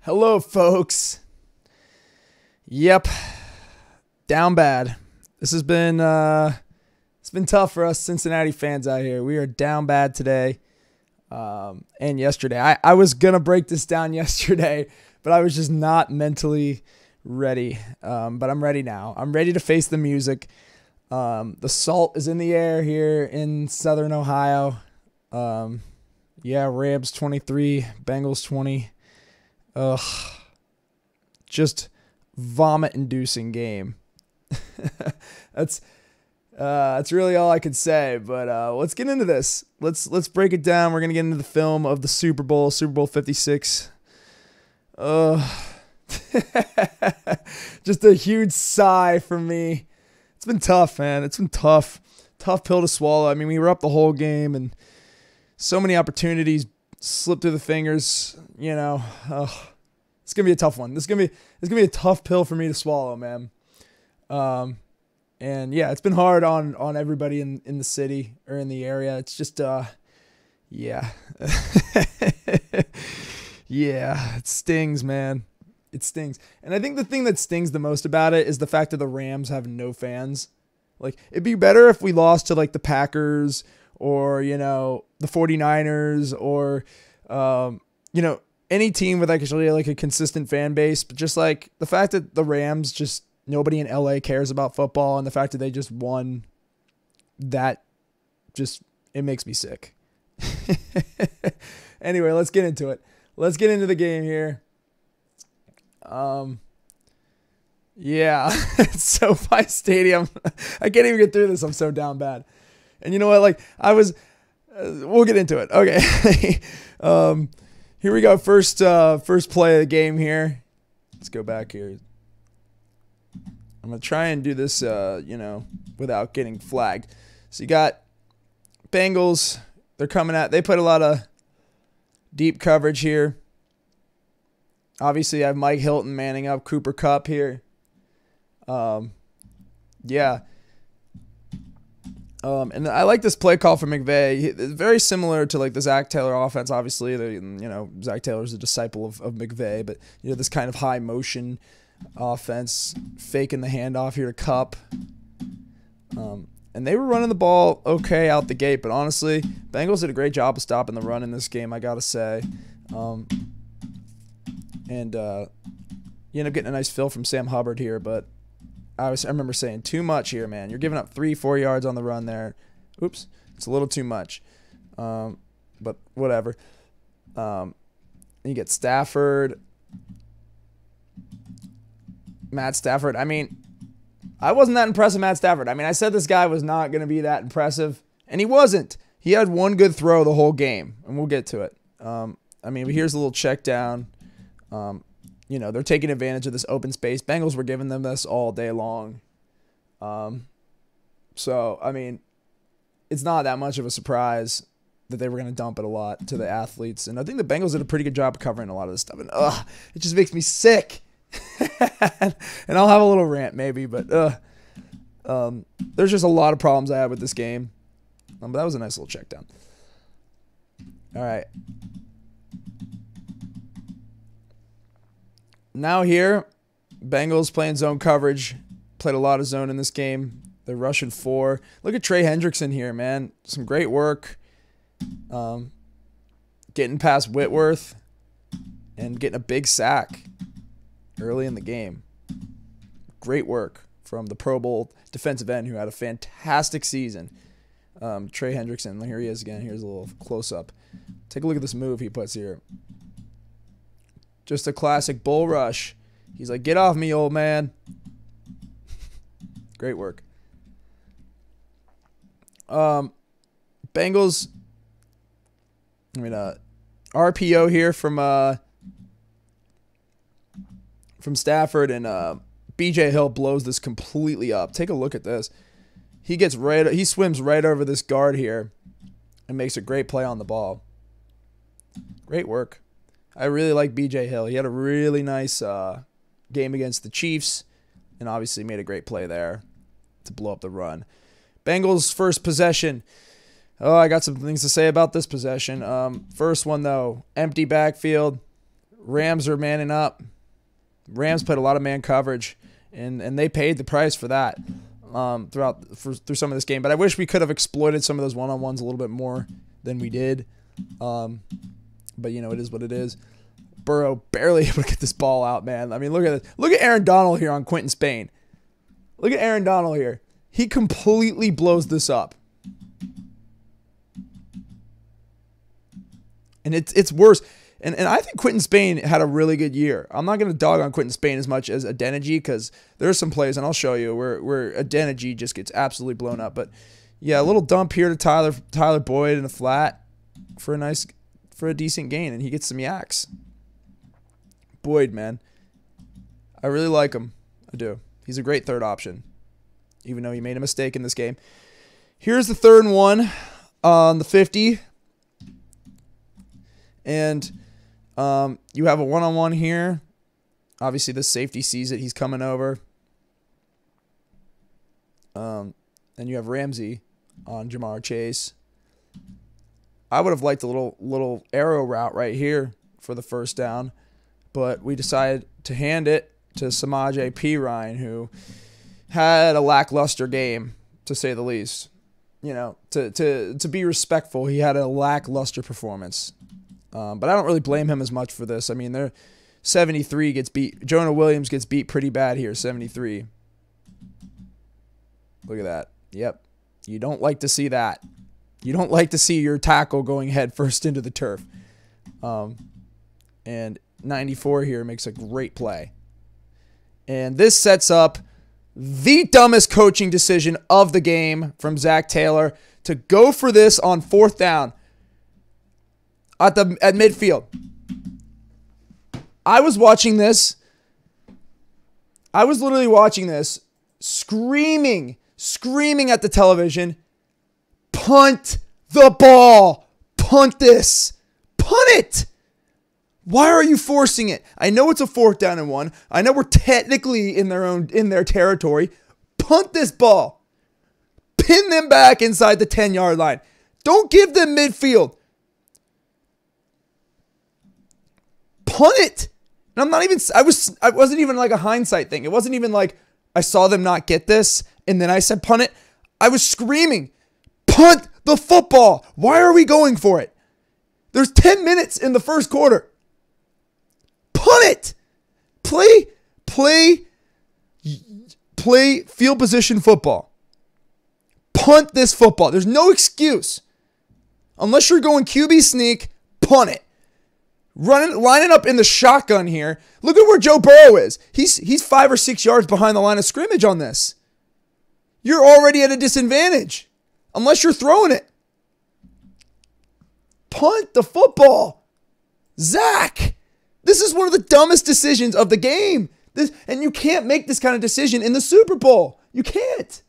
Hello, folks. Yep, down bad. This has been it's been tough for us Cincinnati fans out here. We are down bad today, and yesterday. I was gonna break this down yesterday, but I was just not mentally ready. But I'm ready now. I'm ready to face the music. The salt is in the air here in Southern Ohio. Yeah, Rams 23, Bengals 20. Ugh, just vomit-inducing game. That's really all I could say. But let's get into this. Let's break it down. We're gonna get into the film of the Super Bowl 56. Just a huge sigh for me. It's been tough, man. It's been tough pill to swallow. I mean, we were up the whole game, and so many opportunities slipped through the fingers. You know, it's gonna be a tough one. It's gonna be a tough pill for me to swallow, man. And yeah, it's been hard on everybody in the city or in the area. It's just yeah. Yeah, it stings, man. It stings. And I think the thing that stings the most about it is the fact that the Rams have no fans. Like, it'd be better if we lost to like the Packers or, you know, the 49ers or you know, any team with actually like a consistent fan base. But just like the fact that the Rams, just nobody in LA cares about football, and the fact that they just won, that just, it makes me sick. Anyway, let's get into it. Let's get into the game here. Yeah, it's SoFi Stadium. I can't even get through this. I'm so down bad. And you know what? Like, we'll get into it. Okay. Here we go. First play of the game here. Let's go back here. I'm going to try and do this, you know, without getting flagged. So you got Bengals. They're coming at, they put a lot of deep coverage here. Obviously, I have Mike Hilton manning up Cooper Kupp here. Yeah. And I like this play call from McVay. It's very similar to like the Zach Taylor offense. Obviously, you know, Zach Taylor's a disciple of McVay, but you know, this kind of high motion offense, faking the handoff here to Kupp. And they were running the ball okay out the gate, but honestly, Bengals did a great job of stopping the run in this game, I gotta say. And you end up getting a nice fill from Sam Hubbard here, but I remember saying, too much here, man. You're giving up 3-4 yards on the run there. Oops, it's a little too much. But whatever. You get Stafford. Matt Stafford. I mean, I wasn't that impressed with Matt Stafford. I mean, I said this guy was not going to be that impressive, and he wasn't. He had one good throw the whole game, and we'll get to it. I mean, here's a little check down. You know, they're taking advantage of this open space. Bengals were giving them this all day long. So, I mean, it's not that much of a surprise that they were going to dump it a lot to the athletes. And I think the Bengals did a pretty good job of covering a lot of this stuff. And, it just makes me sick. And I'll have a little rant maybe, but there's just a lot of problems I have with this game. But that was a nice little check down. All right. Now here, Bengals playing zone coverage. Played a lot of zone in this game. They're rushing 4. Look at Trey Hendrickson here, man. Some great work. Getting past Whitworth and getting a big sack early in the game. Great work from the Pro Bowl defensive end who had a fantastic season. Trey Hendrickson. Here he is again. Here's a little close-up. Take a look at this move he puts here. Just a classic bull rush. He's like, get off me, old man. Great work. Bengals. I mean, RPO here from Stafford, and BJ Hill blows this completely up. Take a look at this. He swims right over this guard here and makes a great play on the ball. Great work. I really like BJ Hill. He had a really nice game against the Chiefs and obviously made a great play there to blow up the run. Bengals first possession. Oh, I got some things to say about this possession. First one, though, empty backfield. Rams are manning up. Rams played a lot of man coverage, and they paid the price for that through some of this game. But I wish we could have exploited some of those one-on-ones a little bit more than we did. But, you know, it is what it is. Burrow barely able to get this ball out, man. I mean, look at this. Look at Aaron Donald here on Quentin Spain. Look at Aaron Donald here. He completely blows this up. And it's worse. And I think Quentin Spain had a really good year. I'm not going to dog on Quentin Spain as much as Adeniji, because there's some plays, and I'll show you, where Adeniji just gets absolutely blown up. But, yeah, a little dump here to Tyler Boyd in the flat for a decent gain, and he gets some yaks. Boyd, man. I really like him. I do. He's a great third option, even though he made a mistake in this game. Here's the third and 1 on the 50. And you have a one-on-one here. Obviously, the safety sees it. He's coming over. And you have Ramsey on Jamar Chase. I would have liked a little arrow route right here for the first down, but we decided to hand it to Samaje Perine, who had a lackluster game, to say the least. You know, to be respectful, he had a lackluster performance. But I don't really blame him as much for this. I mean, they're 73 gets beat. Jonah Williams gets beat pretty bad here, 73. Look at that. Yep. You don't like to see that. You don't like to see your tackle going head first into the turf. And 94 here makes a great play. And this sets up the dumbest coaching decision of the game from Zach Taylor to go for this on 4th down at midfield. I was watching this. I was literally watching this, screaming at the television, punt the ball, punt this, punt it. Why are you forcing it? I know it's a 4th down and 1. I know we're technically in their territory. Punt this ball. Pin them back inside the 10-yard line. Don't give them midfield. Punt it. And I'm not even, I wasn't even like a hindsight thing. It wasn't even like I saw them not get this and then I said punt it. I was screaming, punt the football. Why are we going for it? There's 10 minutes in the first quarter. Punt it. Play field position football. Punt this football. There's no excuse. Unless you're going QB sneak, punt it. Lining up in the shotgun here. Look at where Joe Burrow is. He's 5 or 6 yards behind the line of scrimmage on this. You're already at a disadvantage. Unless you're throwing it. Punt the football. Zach. This is one of the dumbest decisions of the game. And you can't make this kind of decision in the Super Bowl. You can't.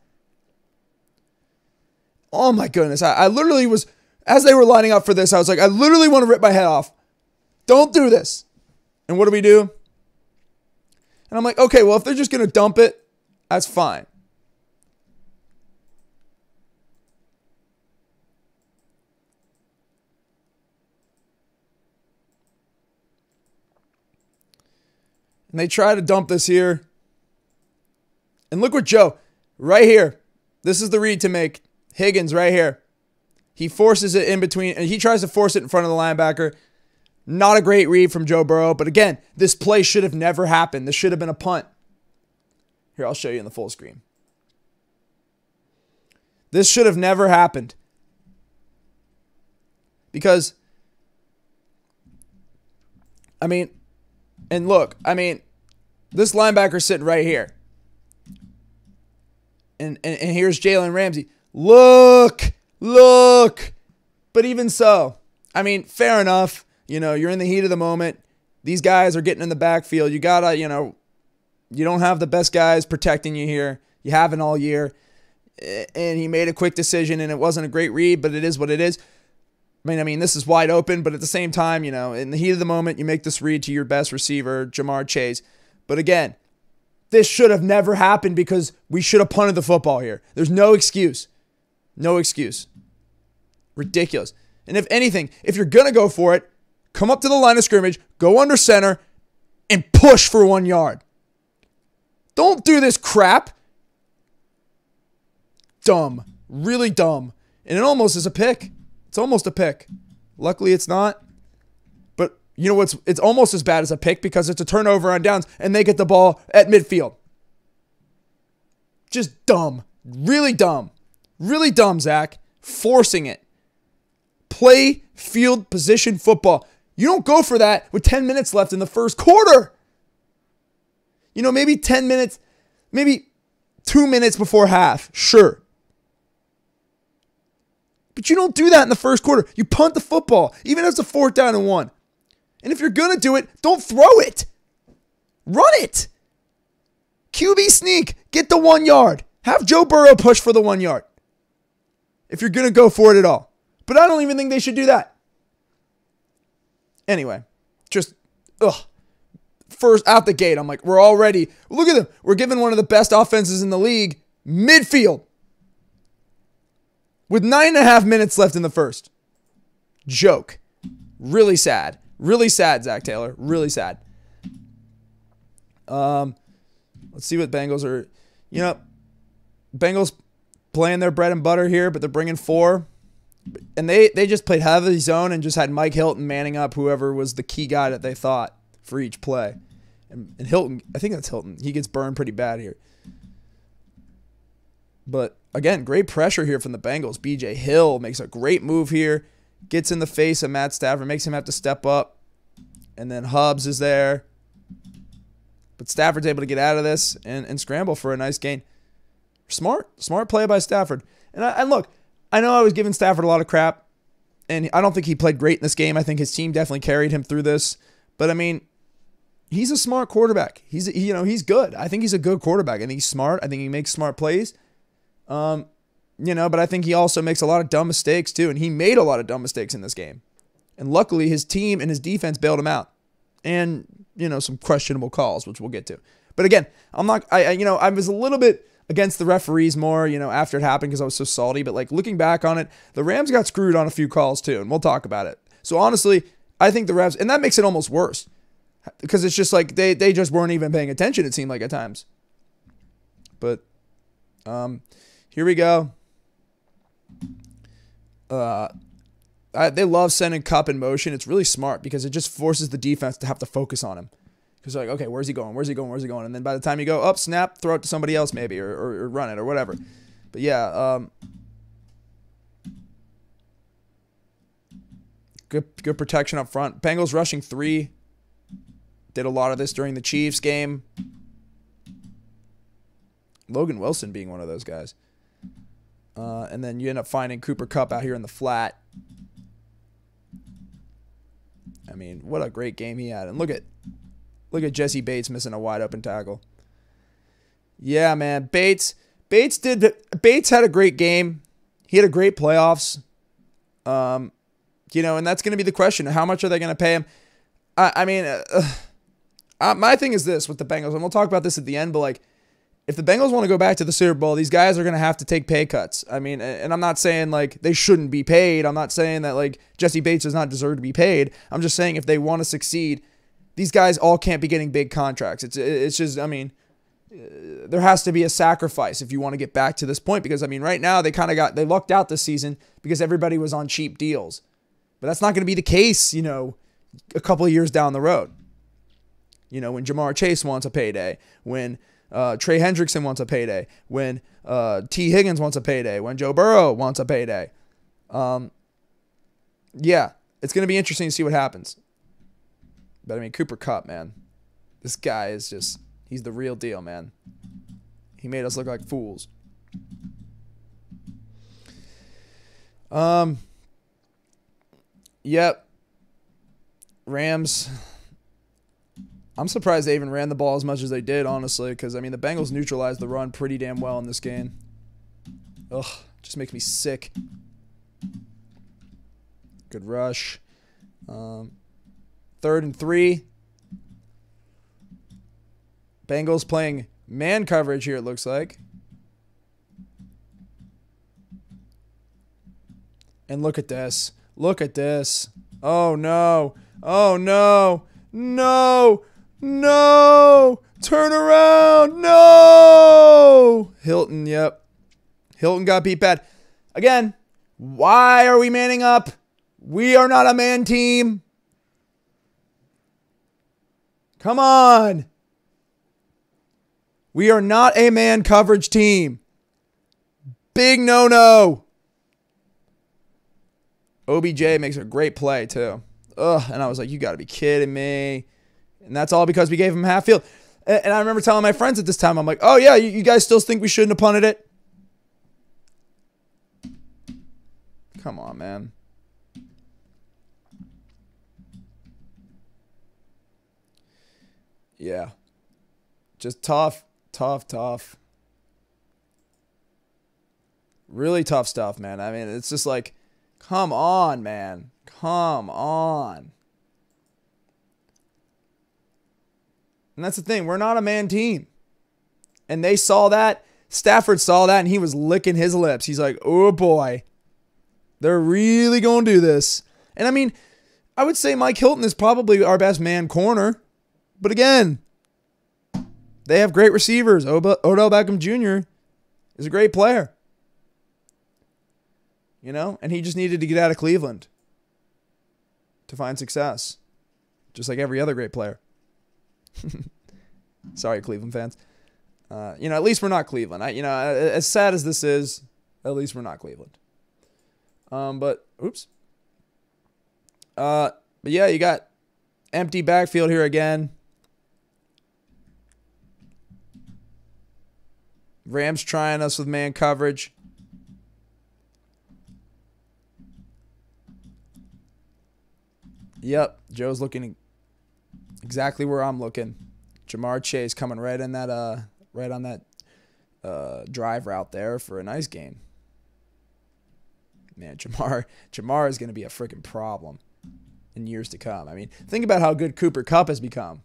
Oh my goodness. I literally was, as they were lining up for this, I was like, I literally want to rip my head off. Don't do this. And what do? And I'm like, okay, well, if they're just going to dump it, that's fine. And they try to dump this here. And look what Joe, right here. This is the read to make. Higgins right here. He forces it in between, and he tries to force it in front of the linebacker. Not a great read from Joe Burrow, but again, this play should have never happened. This should have been a punt. Here, I'll show you in the full screen. This should have never happened. Because, I mean, and look, I mean, this linebacker's sitting right here. And here's Jalen Ramsey. Look. But even so, I mean, fair enough. You know, you're in the heat of the moment. These guys are getting in the backfield. You gotta, you know, you don't have the best guys protecting you here. You haven't all year. And he made a quick decision, and it wasn't a great read, but it is what it is. I mean, this is wide open, but at the same time, you know, in the heat of the moment, you make this read to your best receiver, Jamar Chase. But again, this should have never happened because we should have punted the football here. There's no excuse. No excuse. Ridiculous. And if anything, if you're going to go for it, come up to the line of scrimmage, go under center, and push for 1 yard. Don't do this crap. Dumb. Really dumb. And it almost is a pick. It's almost a pick. Luckily, it's not. But you know what's? It's almost as bad as a pick because it's a turnover on downs, and they get the ball at midfield. Just dumb. Really dumb. Really dumb, Zach. Forcing it. Play field position football. You don't go for that with 10 minutes left in the first quarter. You know, maybe 10 minutes, maybe 2 minutes before half. Sure. But you don't do that in the first quarter. You punt the football, even if it's a 4th down and 1. And if you're going to do it, don't throw it. Run it. QB sneak. Get the 1 yard. Have Joe Burrow push for the 1 yard. If you're going to go for it at all. But I don't even think they should do that. Anyway, just, first out the gate, I'm like, we're already, look at them. We're giving one of the best offenses in the league midfield with 9.5 minutes left in the first. Joke. Really sad. Really sad, Zach Taylor. Really sad. Let's see what Bengals are, Bengals playing their bread and butter here, but they're bringing 4. And they just played heavy zone and just had Mike Hilton manning up whoever was the key guy that they thought for each play. And Hilton, I think that's Hilton. He gets burned pretty bad here. But again, great pressure here from the Bengals. B.J. Hill makes a great move here. Gets in the face of Matt Stafford. Makes him have to step up. And then Hubbs is there. But Stafford's able to get out of this and scramble for a nice gain. Smart play by Stafford. And look, I know I was giving Stafford a lot of crap, and I don't think he played great in this game. I think his team definitely carried him through this. But, I mean, he's a smart quarterback. He's good. I think he's a good quarterback. I think he's smart. I think he makes smart plays. But I think he also makes a lot of dumb mistakes, too, and he made a lot of dumb mistakes in this game. And luckily, his team and his defense bailed him out. And, some questionable calls, which we'll get to. But, again, I was a little bit against the referees more, after it happened because I was so salty. But, looking back on it, the Rams got screwed on a few calls, too, and we'll talk about it. So, honestly, I think the Rams, and that makes it almost worse because it's just like they just weren't even paying attention, it seemed like at times. But here we go. They love sending Kupp in motion. It's really smart because it just forces the defense to have to focus on him. Because like, okay, where's he going? Where's he going? Where's he going? And then by the time you go up, snap, throw it to somebody else maybe or run it or whatever. But yeah, good protection up front. Bengals rushing 3. Did a lot of this during the Chiefs game. Logan Wilson being one of those guys. And then you end up finding Cooper Kupp out here in the flat. I mean, what a great game he had. And look at Jesse Bates missing a wide open tackle. Yeah, man. Bates had a great game. He had a great playoffs. And that's going to be the question. How much are they going to pay him? My thing is this with the Bengals, and we'll talk about this at the end, but if the Bengals want to go back to the Super Bowl, these guys are going to have to take pay cuts. I mean, and I'm not saying they shouldn't be paid. I'm not saying that Jesse Bates does not deserve to be paid. I'm just saying if they want to succeed, these guys all can't be getting big contracts. It's just, there has to be a sacrifice if you want to get back to this point because, right now they lucked out this season because everybody was on cheap deals. But that's not going to be the case, a couple of years down the road. When Jamar Chase wants a payday, when Trey Hendrickson wants a payday, when T. Higgins wants a payday, when Joe Burrow wants a payday. Yeah, it's going to be interesting to see what happens. But, Cooper Kupp, man. This guy is just, he's the real deal, man. He made us look like fools. Yep. Rams. I'm surprised they even ran the ball as much as they did, honestly, because, the Bengals neutralized the run pretty damn well in this game. Ugh, just makes me sick. Good rush. 3rd and 3. Bengals playing man coverage here, it looks like. And look at this. Look at this. Oh, no. Oh, no. No. No. Turn around. No. Hilton, yep. Hilton got beat bad. Again, why are we manning up? We are not a man team. Come on. We are not a man coverage team. Big no-no. OBJ makes a great play, too. Ugh, and I was like, you got to be kidding me. And that's all because we gave him half field. And I remember telling my friends at this time, I'm like, oh, yeah, you guys still think we shouldn't have punted it? Come on, man. Yeah. Just tough. Really tough stuff, man. I mean, it's just like, come on, man. Come on. And that's the thing. We're not a man team. And they saw that. Stafford saw that, and he was licking his lips. He's like, oh, boy. They're really going to do this. And, I mean, I would say Mike Hilton is probably our best man corner. But, again, they have great receivers. Odell Beckham Jr. is a great player. You know? And he just needed to get out of Cleveland to find success. Just like every other great player. Sorry, Cleveland fans. At least we're not Cleveland. As sad as this is, at least we're not Cleveland. But yeah, you got empty backfield here again. Rams trying us with man coverage. Yep, Joe's looking exactly where I'm looking. Jamar Chase coming right on that drive route there for a nice game. Man, Jamar is going to be a freaking problem in years to come. I mean, think about how good Cooper Kupp has become.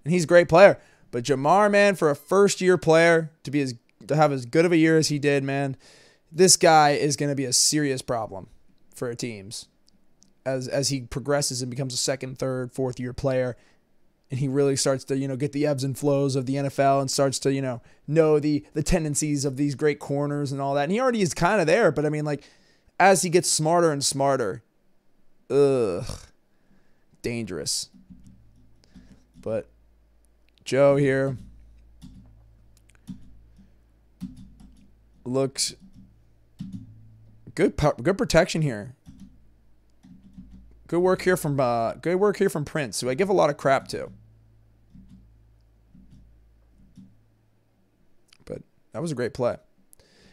And he's a great player. But Jamar, man, for a first-year player to have as good of a year as he did, man, this guy is going to be a serious problem for teams as he progresses and becomes a second, third, fourth-year player. And he really starts to, get the ebbs and flows of the NFL and starts to, know the tendencies of these great corners and all that. And he already is kind of there, but I mean, like, as he gets smarter and smarter, dangerous. But Joe here looks good. Good protection here. Good work here from Prince, who I give a lot of crap to. But that was a great play.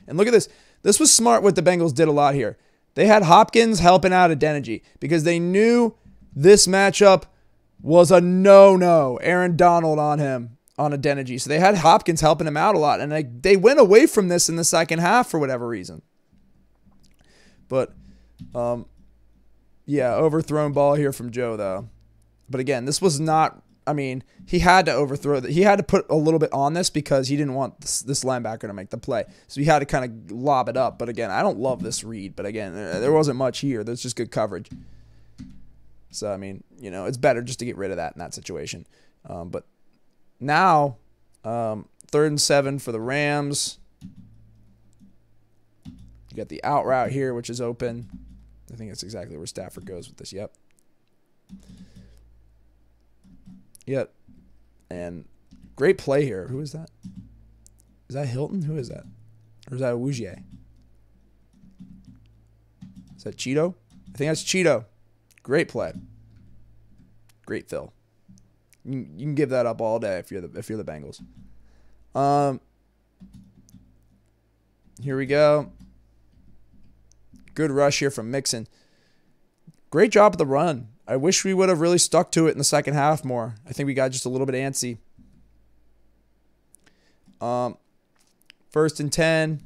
And look at this. This was smart what the Bengals did a lot here. They had Hopkins helping out Adeniji because they knew this matchup was a no-no. Aaron Donald on him, on Adeniji. So they had Hopkins helping him out a lot. And they went away from this in the second half for whatever reason. But, yeah, overthrown ball here from Joe, though. But again, this was not, I mean, he had to overthrow that. He had to put a little bit on this because he didn't want this linebacker to make the play. So he had to kind of lob it up. But again, I don't love this read. But again, there wasn't much here. There's just good coverage. So, I mean, it's better just to get rid of that in that situation. But now, 3rd and 7 for the Rams. You got the out route here, which is open. I think that's exactly where Stafford goes with this. Yep. And great play here. Who is that? Is that Hilton? Who is that? Or is that Awuzie? Is that Cheeto? I think that's Cheeto. Great play. Great fill. You can give that up all day if you're the Bengals. Here we go. Good rush here from Mixon. Great job at the run. I wish we would have really stuck to it in the second half more. I think we got just a little bit antsy. 1st and 10.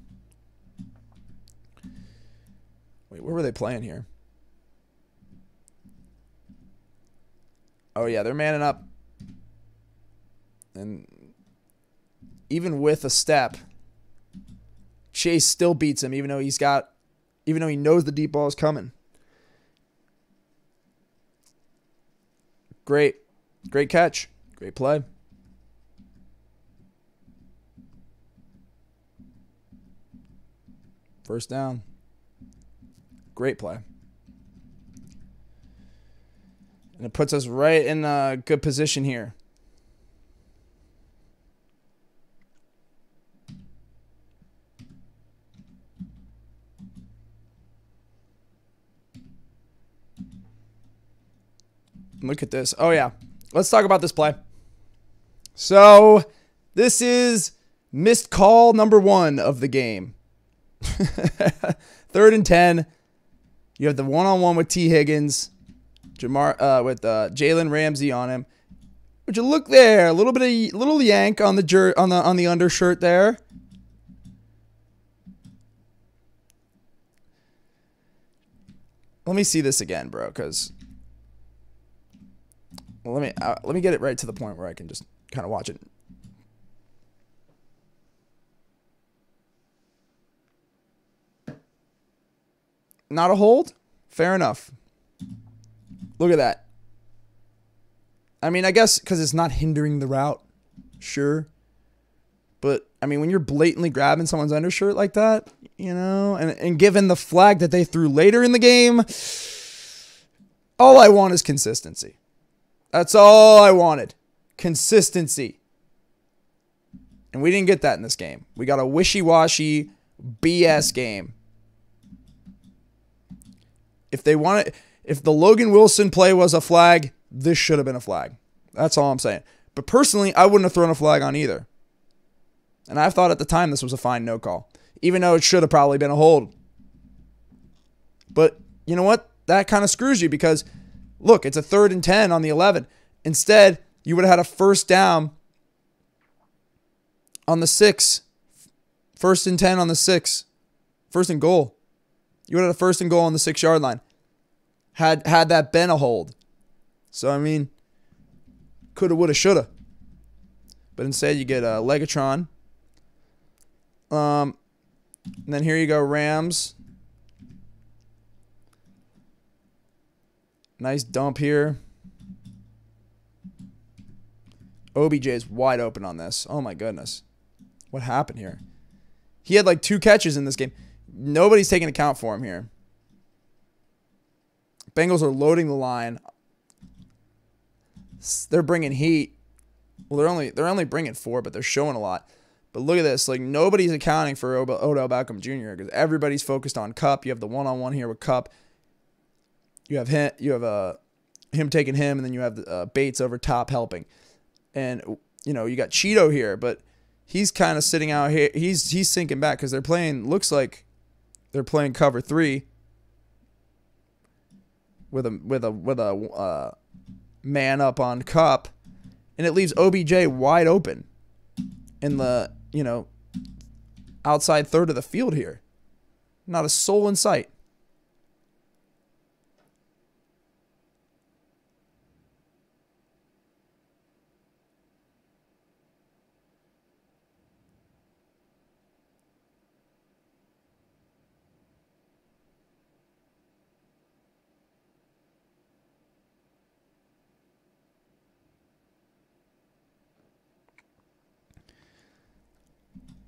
Wait, where were they playing here? Oh, yeah, they're manning up. And even with a step, Chase still beats him, even though he knows the deep ball is coming. Great. Great catch. Great play. First down. Great play. And it puts us right in a good position here. Look at this. Oh, yeah. Let's talk about this play. So, this is missed call number 1 of the game. 3rd and 10. You have the one-on-one with T. Higgins. With Jalen Ramsey on him. Would you look there? A little yank on the undershirt there. Let me see this again, bro, because let me get it right to the point where I can just kind of watch it. Not a hold? Fair enough. Look at that. I mean, I guess because it's not hindering the route. Sure. But, I mean, when you're blatantly grabbing someone's undershirt like that, you know, and given the flag that they threw later in the game, all I want is consistency. That's all I wanted. Consistency. And we didn't get that in this game. We got a wishy-washy BS game. If the Logan Wilson play was a flag, this should have been a flag. That's all I'm saying. But personally, I wouldn't have thrown a flag on either. And I thought at the time this was a fine no call, even though it should have probably been a hold. But you know what? That kind of screws you because, look, it's a 3rd and 10 on the 11. Instead, you would have had a first down on the 6. 1st and 10 on the 6. 1st and goal. You would have had a 1st and goal on the 6-yard line. Had that been a hold. So, I mean, coulda, woulda, shoulda. But instead, you get a Legatron. And then here you go, Rams. Nice dump here. OBJ is wide open on this. Oh, my goodness. What happened here? He had like 2 catches in this game. Nobody's taking account for him here. Bengals are loading the line. They're bringing heat. Well, they're only bringing 4, but they're showing a lot. But look at this. Like, nobody's accounting for Odell Beckham Jr. because everybody's focused on Kupp. You have the one-on-one here with Kupp. You have him taking him, and then you have Bates over top helping. And, you know, you got Cheeto here, but he's kind of sitting out here. He's sinking back because looks like they're playing cover 3 with a man up on Kupp, and it leaves OBJ wide open in the, you know, outside third of the field here. Not a soul in sight.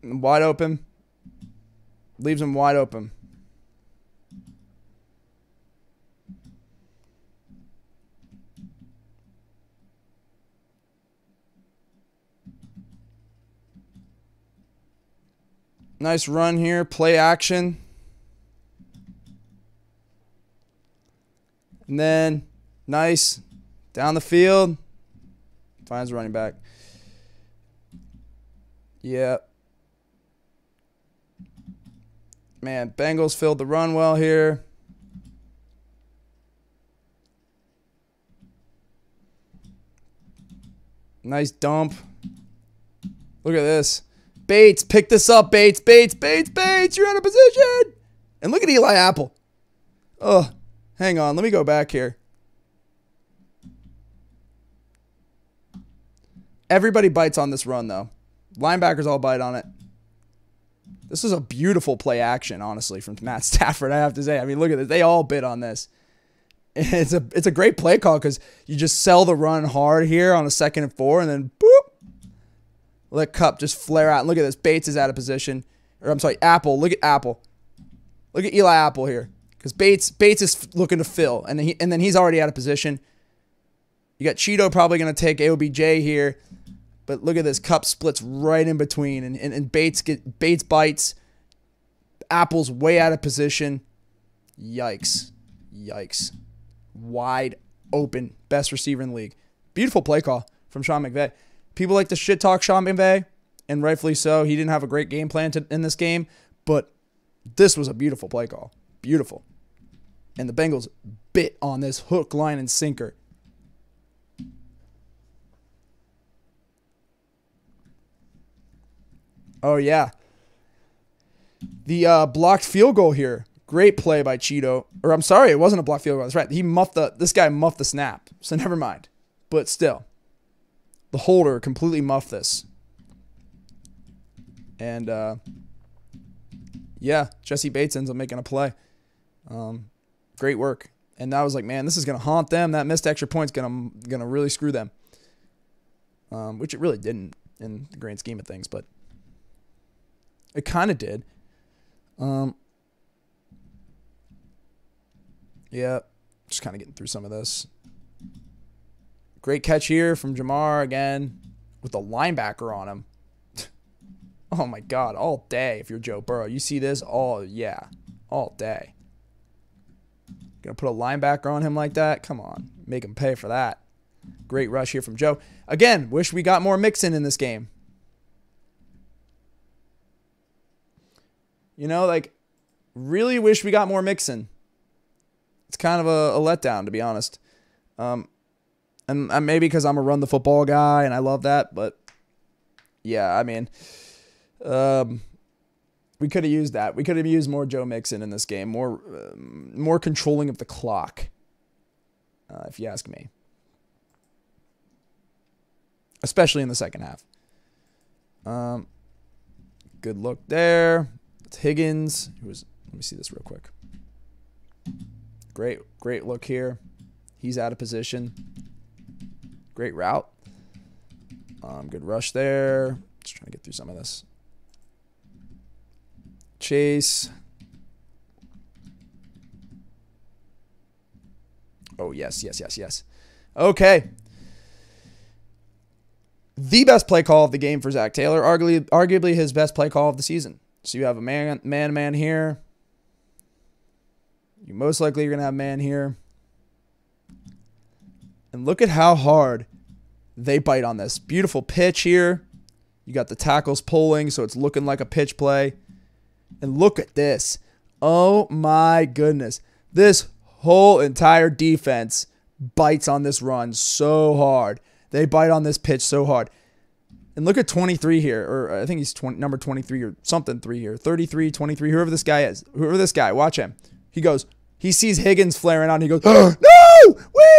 Wide open. Leaves him wide open. Nice run here. Play action. And then, nice. Down the field. Finds running back. Yeah. Man, Bengals filled the run well here. Nice dump. Look at this. Bates, pick this up, Bates. Bates, you're out of position. And look at Eli Apple. Oh, hang on. Let me go back here. Everybody bites on this run, though. Linebackers all bite on it. This is a beautiful play action, honestly, from Matt Stafford, I have to say. I mean, look at this. They all bit on this. It's a great play call because you just sell the run hard here on a 2nd and 4, and then boop, let Kupp just flare out. And look at this. Bates is out of position. Or I'm sorry, Apple. Look at Apple. Look at Eli Apple here. Because Bates is looking to fill, and then he's already out of position. You got Cheeto probably going to take OBJ here. But look at this. Kupp splits right in between. And Bates bites. Apple's way out of position. Yikes. Yikes. Wide open. Best receiver in the league. Beautiful play call from Sean McVay. People like to shit talk Sean McVay, and rightfully so. He didn't have a great game plan in this game, but this was a beautiful play call. Beautiful. And the Bengals bit on this hook, line, and sinker. Oh, yeah. The blocked field goal here. Great play by Cheeto. Or I'm sorry, it wasn't a blocked field goal. That's right. This guy muffed the snap. So never mind. But still. The holder completely muffed this. And yeah, Jesse Bates ends up making a play. Great work. And I was like, man, this is gonna haunt them. That missed extra point's gonna really screw them. Which it really didn't in the grand scheme of things, but it kind of did. Yeah, just kind of getting through some of this. Great catch here from Jamar again with the linebacker on him. Oh my God, all day if you're Joe Burrow. You see this? All day. Gonna put a linebacker on him like that? Come on, make him pay for that. Great rush here from Joe. Again, wish we got more Mixon in this game. You know, like, really wish we got more Mixon. It's kind of a letdown, to be honest. And maybe because I'm a run the football guy and I love that, but yeah, I mean, we could have used that. We could have used more Joe Mixon in this game, more controlling of the clock, if you ask me, especially in the second half. Good look there. It's Higgins. Let me see this real quick. Great look here. He's out of position. Great route. Good rush there. Just trying to get through some of this. Chase. Oh, yes. Okay. The best play call of the game for Zach Taylor. Arguably his best play call of the season. So you have a man here. You most likely are going to have man here. And look at how hard they bite on this. Beautiful pitch here. You got the tackles pulling, so it's looking like a pitch play. And look at this. Oh my goodness. This whole entire defense bites on this run so hard. They bite on this pitch so hard. And look at 23 here, or I think he's number 23 or something 3 here. 33, 23, whoever this guy is. Whoever this guy, watch him. He sees Higgins flaring out and he goes, oh, no, wait.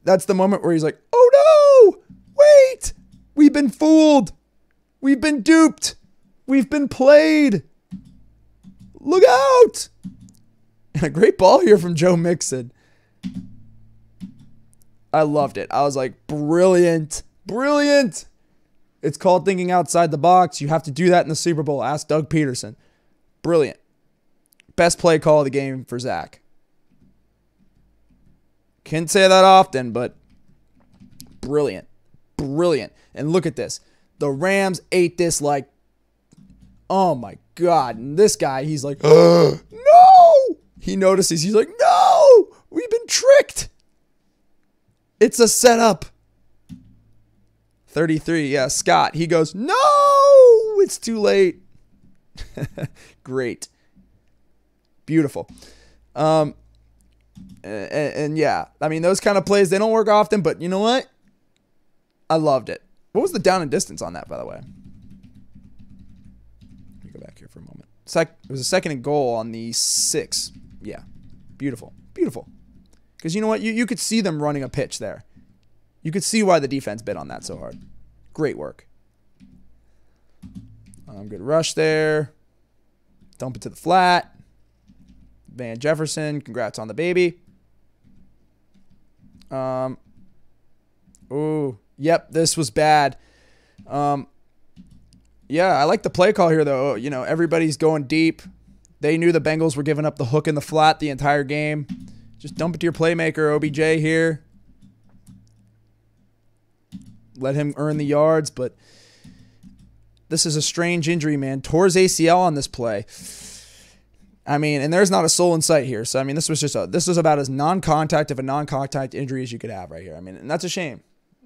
That's the moment where he's like, oh no, wait. We've been fooled. We've been duped. We've been played. Look out. And a great ball here from Joe Mixon. I loved it. I was like, brilliant. Brilliant. It's called thinking outside the box. You have to do that in the Super Bowl. Ask Doug Peterson. Brilliant. Best play call of the game for Zach. Can't say that often, but brilliant. Brilliant. And look at this. The Rams ate this like, oh my God. And this guy, he's like, no. He notices. He's like, no. We've been tricked. It's a setup. 33. Yeah, Scott. He goes, no. It's too late. Great. Beautiful. And yeah, I mean, those kind of plays, they don't work often, but you know what? I loved it. What was the down and distance on that, by the way? Let me go back here for a moment. It was a 2nd and goal on the 6. Yeah. Beautiful. Beautiful. Because you know what? You could see them running a pitch there. You could see why the defense bit on that so hard. Great work. Good rush there. Dump it to the flat. Van Jefferson, congrats on the baby. Oh, yep, this was bad. Yeah, I like the play call here, though. You know, everybody's going deep. They knew the Bengals were giving up the hook in the flat the entire game. Just dump it to your playmaker, OBJ here. Let him earn the yards, but this is a strange injury, man. Tore his ACL on this play. I mean, and there's not a soul in sight here. So, I mean, this was about as non-contact of a non-contact injury as you could have right here. I mean, and that's a shame.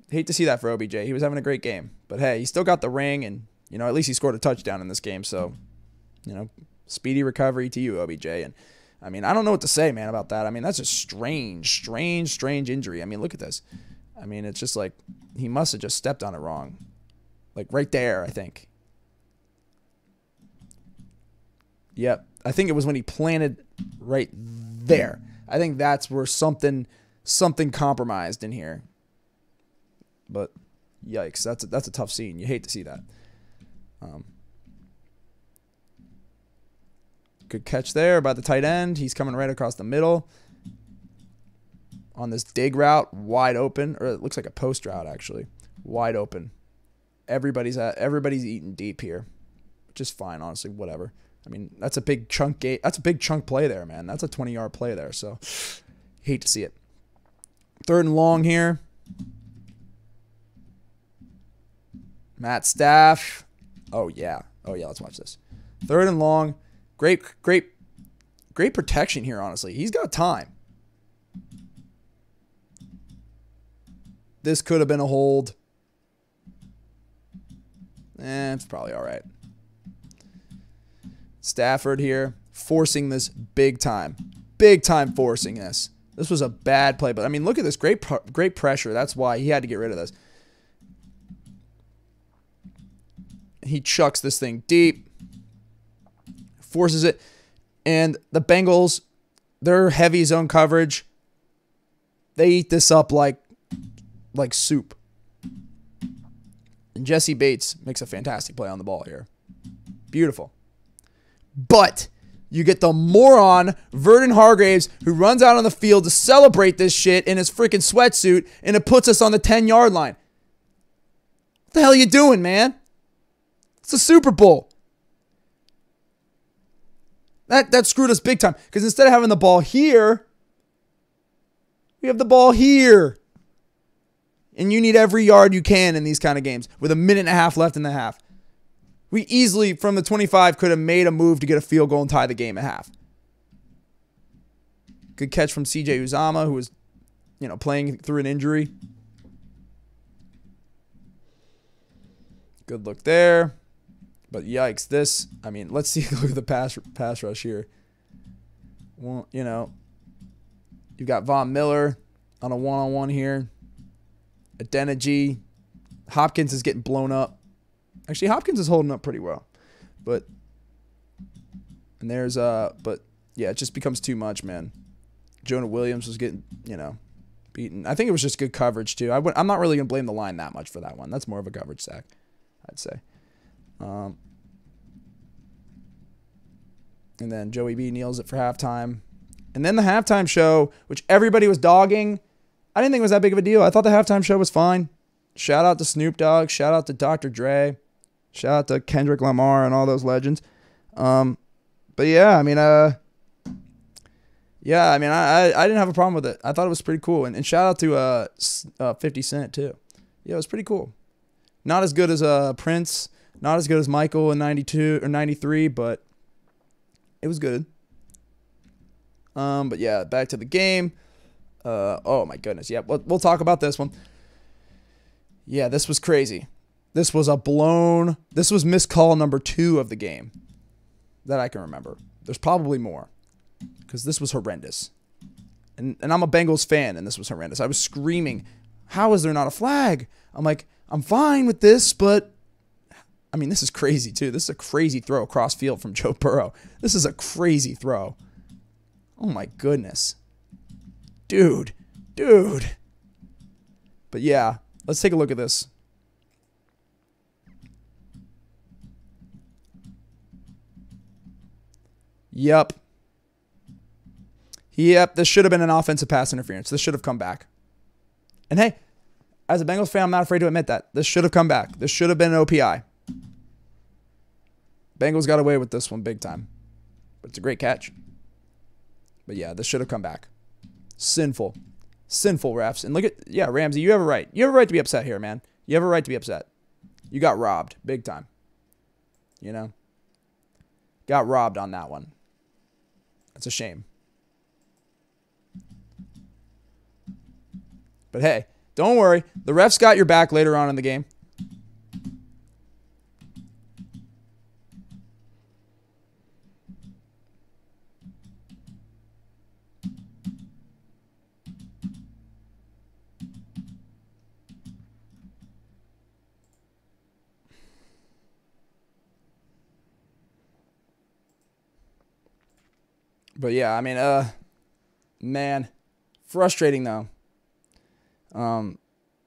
Hate to see that for OBJ. He was having a great game. But, hey, he still got the ring, and, you know, at least he scored a touchdown in this game. So, you know, speedy recovery to you, OBJ. And, I mean, I don't know what to say, man, about that. I mean, that's a strange injury. I mean, look at this. I mean, it's just like he must have just stepped on it wrong. Like right there, I think. Yep. I think it was when he planted right there. I think that's where something compromised in here. But yikes, that's a tough scene. You hate to see that. Good catch there by the tight end. He's coming right across the middle on this dig route, wide open, or it looks like a post route actually, wide open. Everybody's eating deep here, which is fine, honestly. Whatever. I mean, that's a big chunk gate. That's a big chunk play there, man. That's a 20-yard play there. So, hate to see it. 3rd and long here. Matt Staff. Oh yeah. Let's watch this. 3rd and long. Great protection here. Honestly, he's got time. This could have been a hold. It's probably all right. Stafford here, forcing this big time. Big time forcing this. This was a bad play, but I mean, look at this. Great pressure. That's why he had to get rid of this. He chucks this thing deep. Forces it. And the Bengals, their heavy zone coverage, they eat this up like soup. And Jesse Bates makes a fantastic play on the ball here. Beautiful. But you get the moron Vernon Hargraves who runs out on the field to celebrate this shit in his freaking sweatsuit, and it puts us on the 10-yard line. What the hell are you doing, man? It's a Super Bowl. That screwed us big time, because instead of having the ball here, we have the ball here. And you need every yard you can in these kind of games with a minute and a half left in the half. We easily, from the 25, could have made a move to get a field goal and tie the game at half. Good catch from CJ Uzama, who was, you know, playing through an injury. Good look there. But yikes, this, I mean, let's see, look at the pass rush here. Well, you know, you've got Von Miller on a one-on-one here. Adeniji. Hopkins is getting blown up. Actually, Hopkins is holding up pretty well. But yeah, it just becomes too much, man. Jonah Williams was getting, you know, beaten. I think it was just good coverage, too. I'm not really going to blame the line that much for that one. That's more of a coverage sack, I'd say. And then Joey B kneels it for halftime. And then the halftime show, which everybody was dogging, I didn't think it was that big of a deal. I thought the halftime show was fine. Shout out to Snoop Dogg. Shout out to Dr. Dre. Shout out to Kendrick Lamar and all those legends. But yeah, I mean, I didn't have a problem with it. I thought it was pretty cool. And shout out to 50 Cent too. Yeah, it was pretty cool. Not as good as Prince. Not as good as Michael in 92 or 93, but it was good. But yeah, back to the game. Oh my goodness. Yeah, we'll talk about this one. Yeah, this was crazy. This was missed call number 2 of the game that I can remember. There's probably more, because this was horrendous. And I'm a Bengals fan, and this was horrendous. I was screaming, how is there not a flag? I'm like, I'm fine with this, but I mean, this is crazy too. This is a crazy throw across field from Joe Burrow. This is a crazy throw. Oh my goodness. Dude. But yeah, let's take a look at this. Yep, this should have been an offensive pass interference. This should have come back. And hey, as a Bengals fan, I'm not afraid to admit that. This should have come back. This should have been an OPI. Bengals got away with this one big time. But it's a great catch. But yeah, this should have come back. Sinful. Sinful refs. And look at, yeah, Ramsey, you have a right. You have a right to be upset here, man. You have a right to be upset. You got robbed big time. You know? Got robbed on that one. That's a shame. But hey, don't worry. The refs got your back later on in the game. But yeah, I mean, man, frustrating though.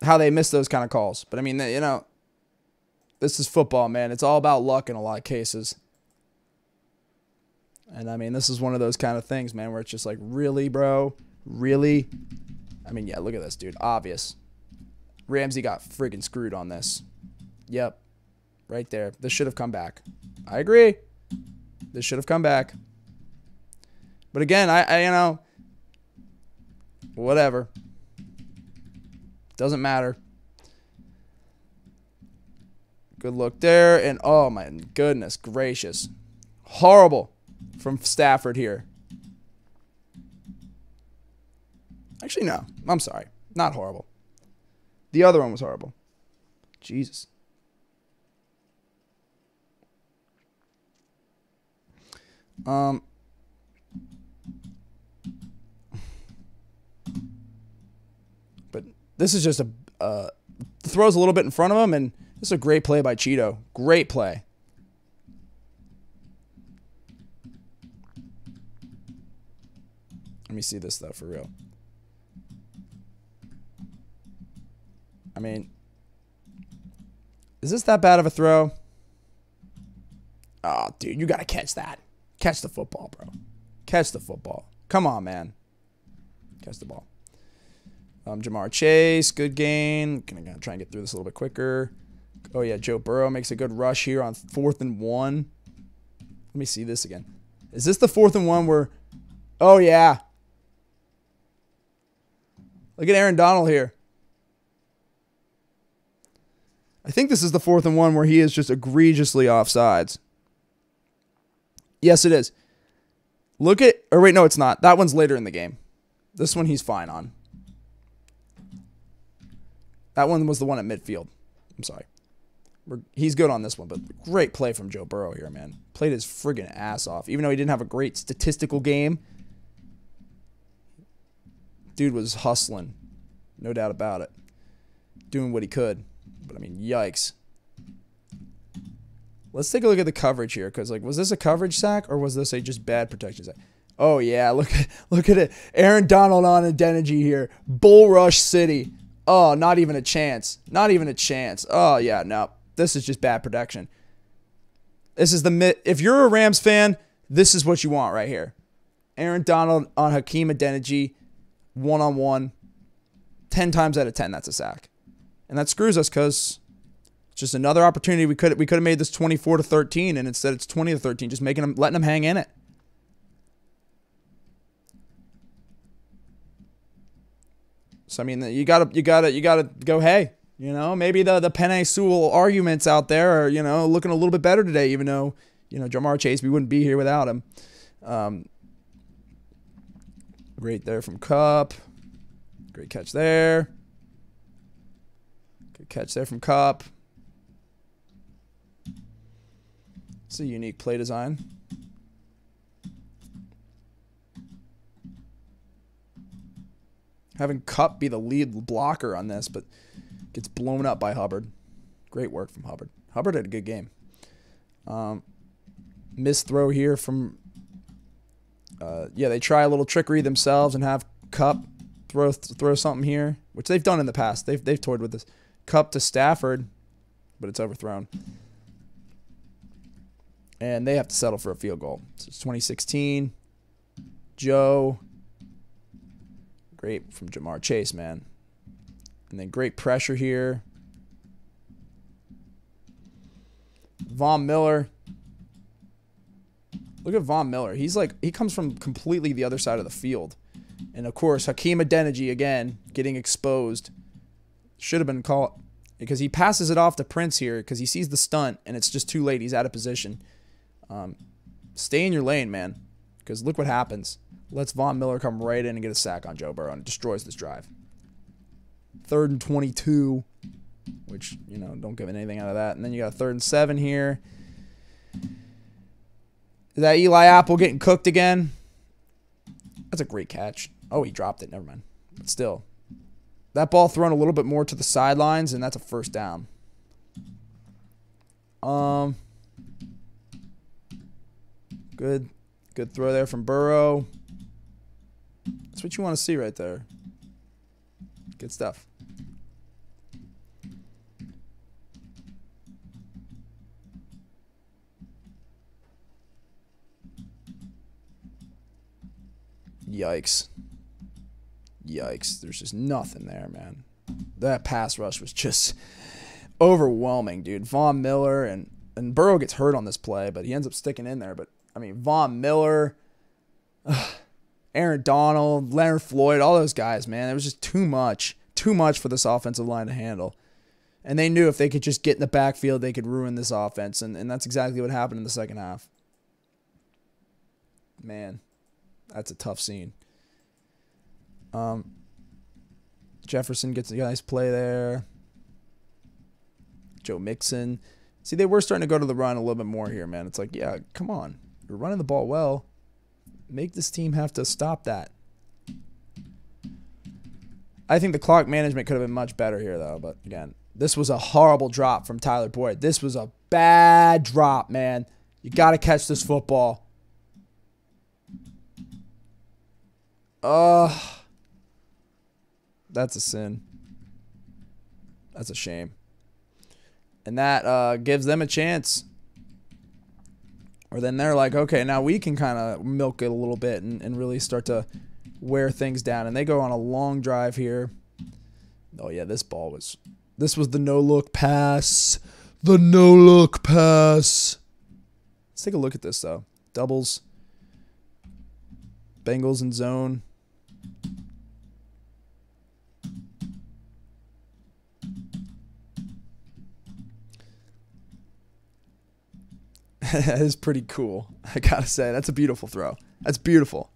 How they miss those kind of calls. But I mean, you know, this is football, man. It's all about luck in a lot of cases. And I mean, this is one of those kind of things, man, where it's just like, really, bro? Really? I mean, yeah, look at this, dude. Obvious. Ramsey got friggin' screwed on this. Yep. Right there. This should have come back. I agree. This should have come back. But again, I you know, whatever. Doesn't matter. Good look there. And oh my goodness gracious. Horrible from Stafford here. Actually, no. I'm sorry. Not horrible. The other one was horrible. Jesus. But this is just a throws a little bit in front of him, and this is a great play by Cheeto. Great play. Let me see this though for real. I mean, is this that bad of a throw? Oh, dude, you got to catch that. Catch the football, bro. Catch the football. Come on, man. Catch the ball. Jamar Chase, good gain. Gonna try and get through this a little bit quicker. Oh, yeah, Joe Burrow makes a good rush here on 4th and 1. Let me see this again. Is this the 4th and 1 where... Oh, yeah. Look at Aaron Donald here. I think this is the 4th and 1 where he is just egregiously offsides. Yes, it is. Look at... Or wait, no, it's not. That one's later in the game. This one he's fine on. That one was the one at midfield. I'm sorry. He's good on this one, but great play from Joe Burrow here, man. Played his friggin' ass off. Even though he didn't have a great statistical game, dude was hustling. No doubt about it. Doing what he could. But, I mean, yikes. Let's take a look at the coverage here, because, like, was this a coverage sack, or was this a just bad protection sack? Oh, yeah, look at it. Aaron Donald on Adeniji here. Bull Rush City. Oh, not even a chance. Not even a chance. Oh, yeah, no. This is just bad protection. This is if you're a Rams fan, this is what you want right here. Aaron Donald on Hakeem Adeniji, one-on-one. 10 times out of 10, that's a sack. And that screws us because it's just another opportunity. We could have made this 24-13, and instead it's 20-13, just letting them hang in it. So I mean, you gotta go. Hey, you know, maybe the Penei Sewell arguments out there are, you know, looking a little bit better today, even though, you know, Jamar Chase, we wouldn't be here without him. Great there from Kupp. Great catch there. Good catch there from Kupp. It's a unique play design. Having Kupp be the lead blocker on this, but gets blown up by Hubbard. Great work from Hubbard. Hubbard had a good game. Missed throw here from... yeah, they try a little trickery themselves and have Kupp throw something here, which they've done in the past. They've toyed with this. Kupp to Stafford, but it's overthrown. And they have to settle for a field goal. So it's 2016. Joe... Great from Jamar Chase, man. And then great pressure here. Von Miller. Look at Von Miller. He's like, he comes from completely the other side of the field. And of course, Hakeem Adeniji again getting exposed. Should have been called because he passes it off to Prince here because he sees the stunt and it's just too late. He's out of position. Stay in your lane, man, because look what happens. Lets Von Miller come right in and get a sack on Joe Burrow and destroys this drive. 3rd and 22, which, you know, don't give anything out of that. And then you got 3rd and 7 here. Is that Eli Apple getting cooked again? That's a great catch. Oh, he dropped it. Never mind. But still, that ball thrown a little bit more to the sidelines, and that's a 1st down. Good throw there from Burrow. That's what you want to see right there. Good stuff. Yikes. Yikes. There's just nothing there, man. That pass rush was just overwhelming, dude. Von Miller and Burrow gets hurt on this play, but he ends up sticking in there. But, I mean, Von Miller, Aaron Donald, Leonard Floyd, all those guys, man. It was just too much. Too much for this offensive line to handle. And they knew if they could just get in the backfield, they could ruin this offense. And that's exactly what happened in the second half. Man, that's a tough scene. Jefferson gets a nice play there. Joe Mixon. See, they were starting to go to the run a little bit more here, man. It's like, yeah, come on. You're running the ball well. Make this team have to stop that. I think the clock management could have been much better here, though. But, again, this was a horrible drop from Tyler Boyd. This was a bad drop, man. You got to catch this football. That's a sin. That's a shame. And that gives them a chance. Or then they're like, okay, now we can kind of milk it a little bit and really start to wear things down. And they go on a long drive here. Oh, yeah, this was the no-look pass. The no-look pass. Let's take a look at this, though. Doubles. Bengals in zone. That is pretty cool. I gotta say, that's a beautiful throw. That's beautiful.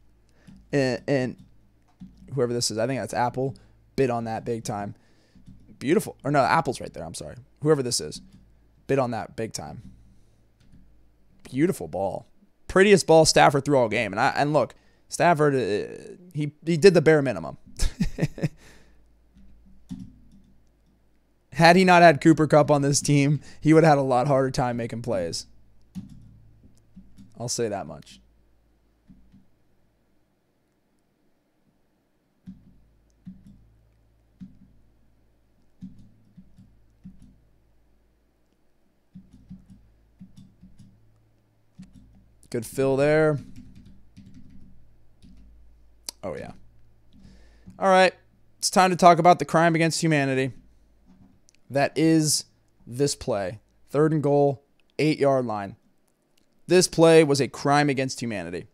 And whoever this is, I think that's Apple, bid on that big time. Beautiful. Or no, Apple's right there. I'm sorry. Whoever this is, bid on that big time. Beautiful ball. Prettiest ball Stafford threw all game. And look, Stafford, he did the bare minimum. Had he not had Cooper Kupp on this team, he would have had a lot harder time making plays. I'll say that much. Good fill there. Oh, yeah. All right. It's time to talk about the crime against humanity. That is this play. 3rd and goal, 8-yard line. This play was a crime against humanity.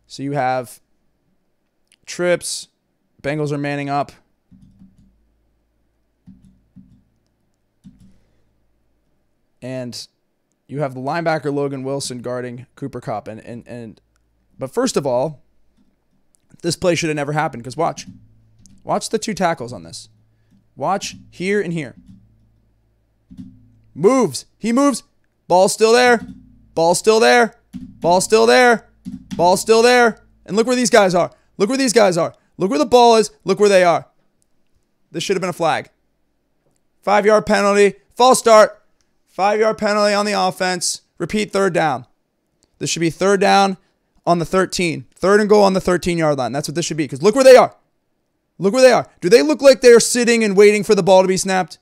So you have trips. Bengals are manning up. And you have the linebacker Logan Wilson guarding Cooper Kupp. But first of all, this play should have never happened because watch. Watch the 2 tackles on this. Watch here and here. Moves. He moves. Ball's still there. Ball's still there. Ball's still there. Ball's still there. And look where these guys are. Look where these guys are. Look where the ball is. Look where they are. This should have been a flag. 5-yard penalty. False start. 5-yard penalty on the offense. Repeat 3rd down. This should be 3rd down on the 13. 3rd and goal on the 13-yard line. That's what this should be. Because look where they are. Look where they are. Do they look like they're sitting and waiting for the ball to be snapped?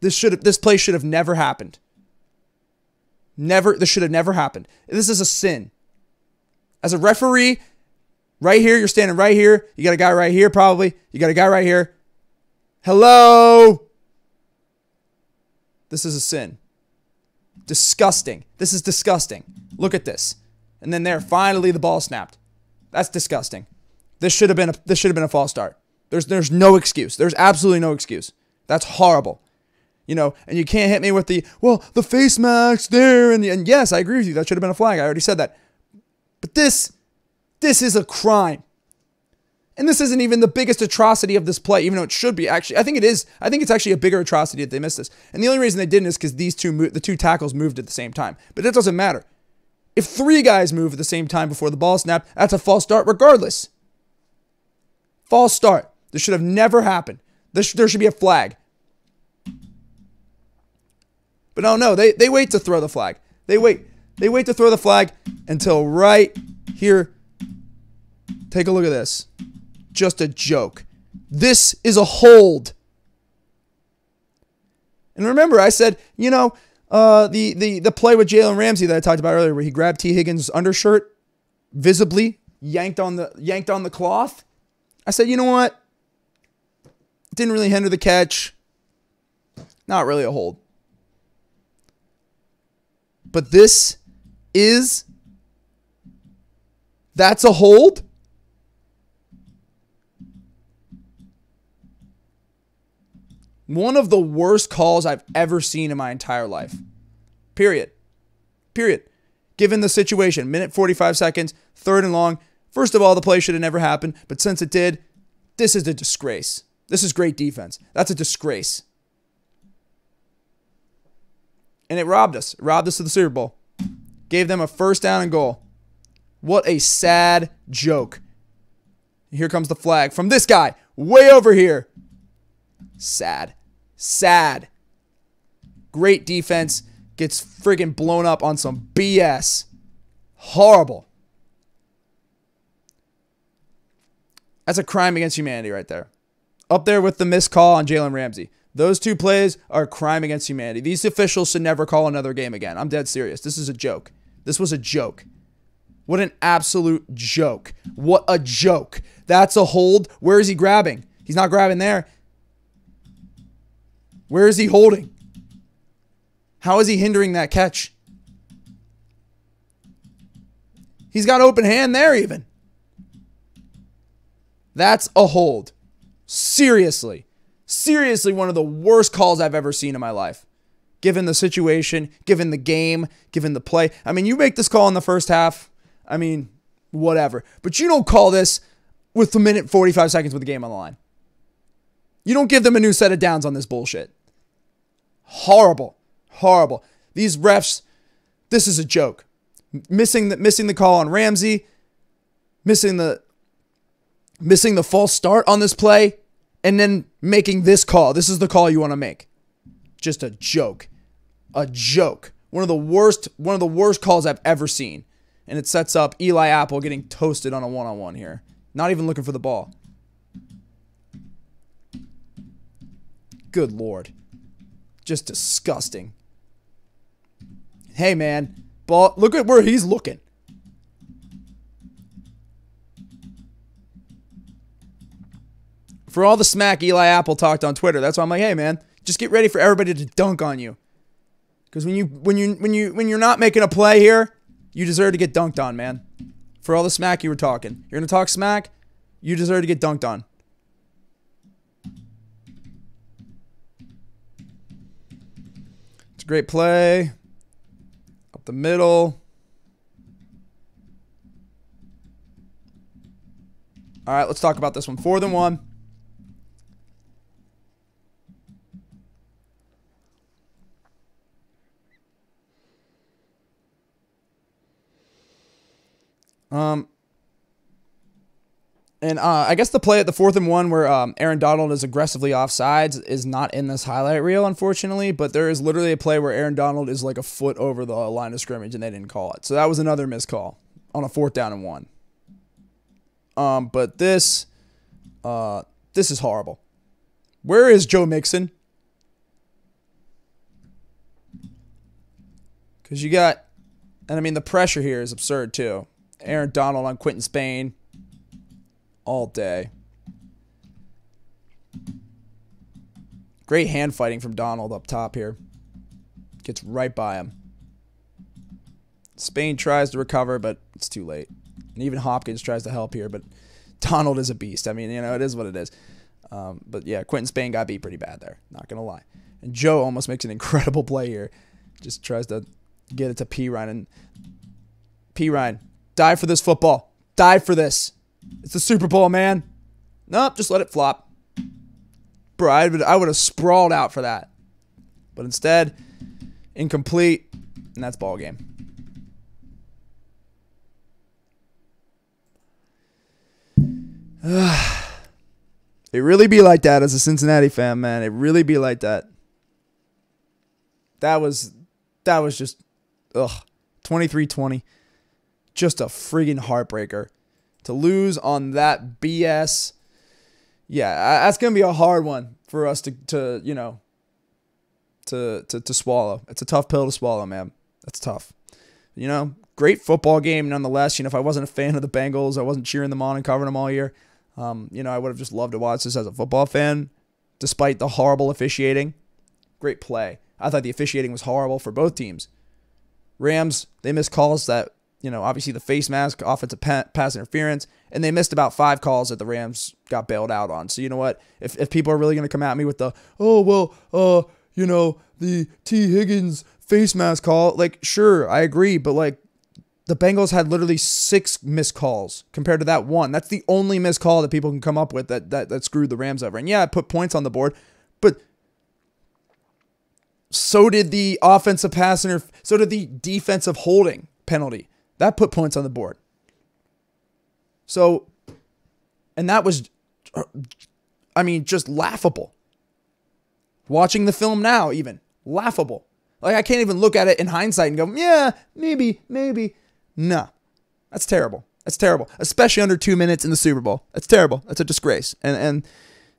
This play should have never happened. This should have never happened. This is a sin. As a referee, Right here, you're standing right here. You got a guy right here probably. You got a guy right here. Hello? This is a sin. Disgusting. This is disgusting. Look at this. And then there, finally the ball snapped. That's disgusting. This should have been a false start. There's no excuse. There's absolutely no excuse. That's horrible. You know, and you can't hit me with the face mask there, and yes, I agree with you. That should have been a flag. I already said that. But this is a crime. And this isn't even the biggest atrocity of this play, even though it should be. Actually, I think it is. I think it's actually a bigger atrocity that they missed this. And the only reason they didn't is because the two tackles moved at the same time. But it doesn't matter. If 3 guys move at the same time before the ball snapped, that's a false start regardless. False start. This should have never happened. There should be a flag. But no, they wait to throw the flag. They wait to throw the flag until right here. Take a look at this. Just a joke. This is a hold. And remember, I said, you know, the play with Jalen Ramsey that I talked about earlier, where he grabbed T. Higgins' undershirt, visibly yanked on the cloth. I said, you know what? Didn't really hinder the catch. Not really a hold. But that's a hold? One of the worst calls I've ever seen in my entire life. Period. Given the situation, minute 45 seconds, 3rd and long. First of all, the play should have never happened, but since it did, this is a disgrace. This is great defense. That's a disgrace. And it robbed us. It robbed us of the Super Bowl. Gave them a 1st down and goal. What a sad joke. Here comes the flag from this guy way over here. Sad. Great defense. Gets friggin' blown up on some BS. Horrible. That's a crime against humanity right there. Up there with the missed call on Jalen Ramsey. Those 2 plays are a crime against humanity. These officials should never call another game again. I'm dead serious. This is a joke. This was a joke. What an absolute joke. What a joke. That's a hold. Where is he grabbing? He's not grabbing there. Where is he holding? How is he hindering that catch? He's got open hand there even. That's a hold. Seriously. Seriously, one of the worst calls I've ever seen in my life. Given the situation, given the game, given the play. I mean, you make this call in the first half. I mean, whatever. But you don't call this with the minute 45 seconds with the game on the line. You don't give them a new set of downs on this bullshit. Horrible. These refs, this is a joke. Missing the call on Ramsey, missing the false start on this play, and then making this call. This is the call you want to make. Just a joke. A joke. One of the worst calls I've ever seen. And it sets up Eli Apple getting toasted on a one-on-one here. Not even looking for the ball. Good Lord. Just disgusting. Hey, man. Ball. Look at where he's looking. For all the smack Eli Apple talked on Twitter, that's why I'm like, hey, man, just get ready for everybody to dunk on you. Because when you're not making a play here, you deserve to get dunked on, man. For all the smack you were talking. You're going to talk smack, you deserve to get dunked on. It's a great play. Up the middle. All right, let's talk about this one. 4th and 1. I guess the play at the 4th and 1 where Aaron Donald is aggressively offsides is not in this highlight reel, unfortunately, but there is literally a play where Aaron Donald is like a foot over the line of scrimmage and they didn't call it. So that was another missed call on a 4th down and 1. But this is horrible. Where is Joe Mixon? Because you got, and I mean, the pressure here is absurd too. Aaron Donald on Quentin Spain. all day. Great hand fighting from Donald up top here. Gets right by him. Spain tries to recover, but it's too late. And even Hopkins tries to help here, but Donald is a beast. I mean, you know, it is what it is. But yeah, Quentin Spain got beat pretty bad there. Not going to lie. And Joe almost makes an incredible play here. Just tries to get it to P. Ryan. And P. Ryan, die for this football. Die for this. It's the Super Bowl, man. Nope, just let it flop. Bro, I would have sprawled out for that. But instead, incomplete, and that's ball game. It really be like that as a Cincinnati fan, man. It really be like that. That was just, 23-20. Just a friggin' heartbreaker. To lose on that BS. Yeah, that's going to be a hard one for us to you know, to swallow. It's a tough pill to swallow, man. That's tough. You know, great football game nonetheless. You know, if I wasn't a fan of the Bengals, I wasn't cheering them on and covering them all year. You know, I would have just loved to watch this as a football fan, despite the horrible officiating. Great play. I thought the officiating was horrible for both teams. Rams, they missed calls that, you know, obviously the face mask, offensive pass interference, and they missed about 5 calls that the Rams got bailed out on. So you know what? If people are really going to come at me with the, you know, the T. Higgins face mask call, like, sure, I agree, but like, the Bengals had literally 6 missed calls compared to that 1. That's the only missed call that people can come up with that screwed the Rams over. And yeah, it put points on the board, but so did the offensive pass so did the defensive holding penalty. That put points on the board. So, and that was, I mean, just laughable. Watching the film now, even laughable. Like, I can't even look at it in hindsight and go, yeah, maybe. No, that's terrible. That's terrible, especially under 2 minutes in the Super Bowl. That's terrible. That's a disgrace. And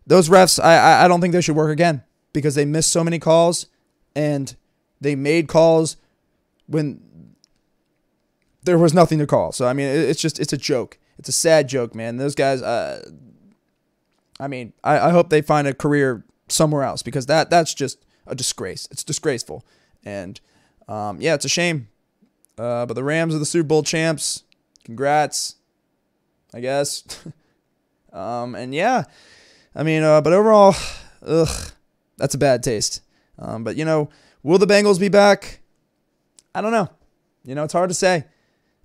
those refs, I don't think they should work again because they missed so many calls and they made calls when there was nothing to call. So, I mean, it's a joke. It's a sad joke, man. Those guys, I mean, I hope they find a career somewhere else because that's just a disgrace. It's disgraceful. And, yeah, it's a shame. But the Rams are the Super Bowl champs. Congrats, I guess. And yeah, I mean, but overall, that's a bad taste. But, you know, will the Bengals be back? I don't know. You know, it's hard to say.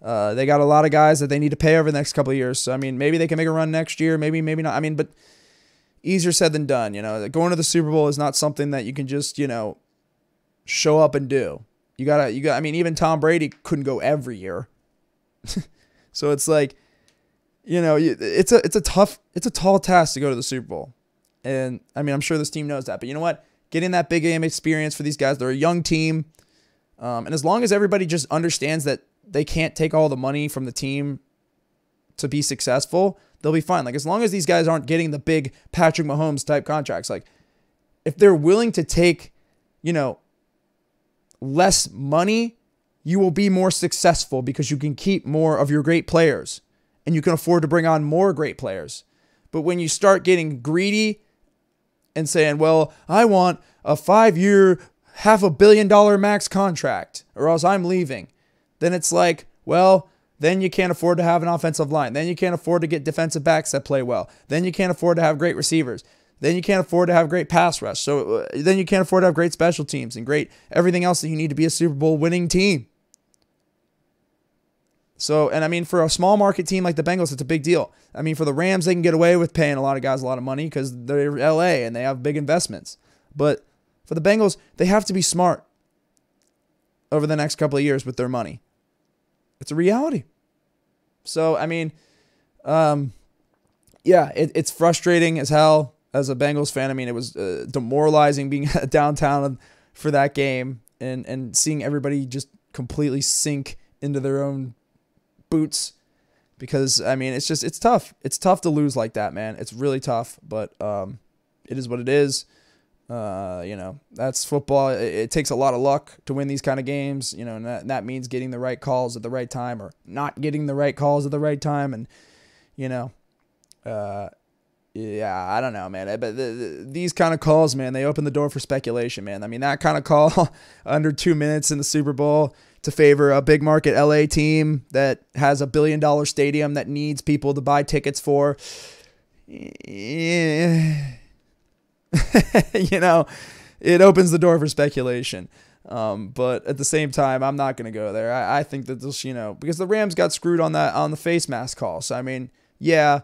They got a lot of guys that they need to pay over the next couple of years. So, I mean, maybe they can make a run next year. Maybe not. I mean, but easier said than done. You know, going to the Super Bowl is not something that you can just, you know, show up and do. You got, I mean, even Tom Brady couldn't go every year. So it's like, you know, it's a tall task to go to the Super Bowl. And I mean, I'm sure this team knows that, but you know what? Getting that big game experience for these guys, they're a young team. And as long as everybody just understands that they can't take all the money from the team to be successful, they'll be fine. Like, as long as these guys aren't getting the big Patrick Mahomes type contracts, like if they're willing to take, you know, less money, you will be more successful because you can keep more of your great players and you can afford to bring on more great players. But when you start getting greedy and saying, well, I want a 5-year, $500 million max contract or else I'm leaving, then it's like, well, then you can't afford to have an offensive line. Then you can't afford to get defensive backs that play well. Then you can't afford to have great receivers. Then you can't afford to have great pass rush. So then you can't afford to have great special teams and great everything else that you need to be a Super Bowl winning team. So, and I mean, for a small market team like the Bengals, it's a big deal. I mean, for the Rams, they can get away with paying a lot of guys a lot of money because they're LA and they have big investments. But for the Bengals, they have to be smart over the next couple of years with their money. It's a reality. So, I mean, yeah, it's frustrating as hell. As a Bengals fan, I mean, it was demoralizing being downtown for that game and seeing everybody just completely sink into their own boots because, I mean, it's tough. It's tough to lose like that, man. It's really tough, but it is what it is. You know, that's football. It takes a lot of luck to win these kind of games, you know, and that means getting the right calls at the right time or not getting the right calls at the right time. And, you know, Yeah, I don't know, man. But these kind of calls, man, they open the door for speculation, man. I mean, that kind of call under 2 minutes in the Super Bowl to favor a big market LA team that has $1 billion stadium that needs people to buy tickets for. Yeah. You know, it opens the door for speculation. But at the same time, I'm not going to go there. I think that this, because the Rams got screwed on the face mask call. So, I mean, yeah,